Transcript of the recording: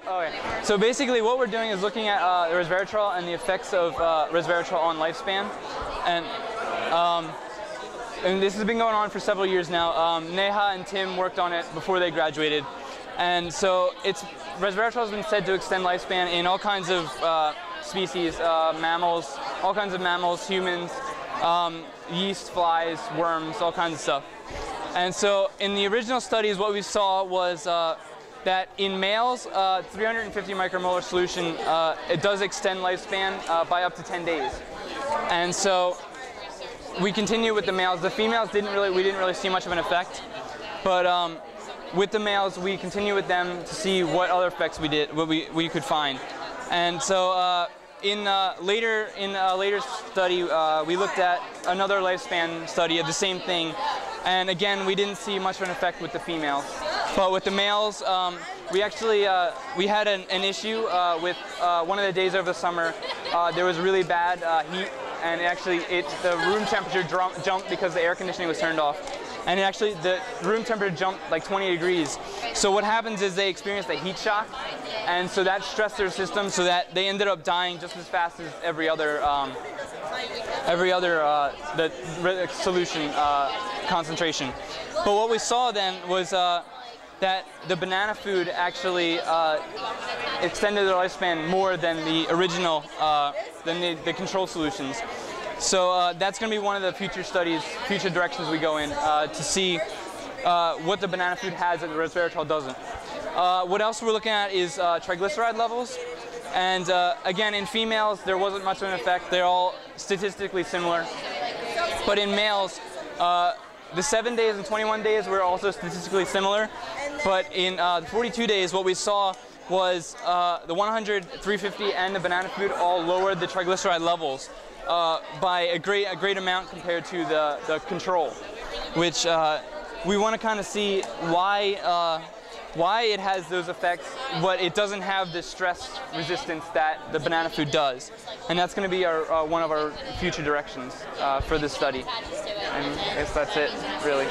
Okay. So basically what we're doing is looking at resveratrol and the effects of resveratrol on lifespan. And this has been going on for several years now. Neha and Tim worked on it before they graduated. And so resveratrol has been said to extend lifespan in all kinds of species, mammals, all kinds of mammals, humans, yeast, flies, worms, all kinds of stuff. And so in the original studies, what we saw was that in males, 350 micromolar solution, it does extend lifespan by up to 10 days. And so we continue with the males. The females we didn't really see much of an effect, but with the males, we continue with them to see what other effects we could find. And so in a later study, we looked at another lifespan study of the same thing, and again, we didn't see much of an effect with the females. But with the males, we actually we had an issue with one of the days over the summer. There was really bad heat, and the room temperature jumped because the air conditioning was turned off. And the room temperature jumped like 20 degrees. So what happens is they experienced a heat shock, and so that stressed their system so that they ended up dying just as fast as every other solution concentration. But what we saw then was that the banana food actually extended their lifespan more than the original, than the control solutions. So that's going to be one of the future studies, future directions we go in to see what the banana food has that the resveratrol doesn't. What else we're looking at is triglyceride levels. And again, in females, there wasn't much of an effect. They're all statistically similar. But in males, the 7 days and 21 days were also statistically similar. But in 42 days, what we saw was the 100, 350, and the banana food all lowered the triglyceride levels by a great amount compared to the control, which we want to kind of see why it has those effects, but it doesn't have the stress resistance that the banana food does. And that's going to be one of our future directions for this study. And I guess that's it, really.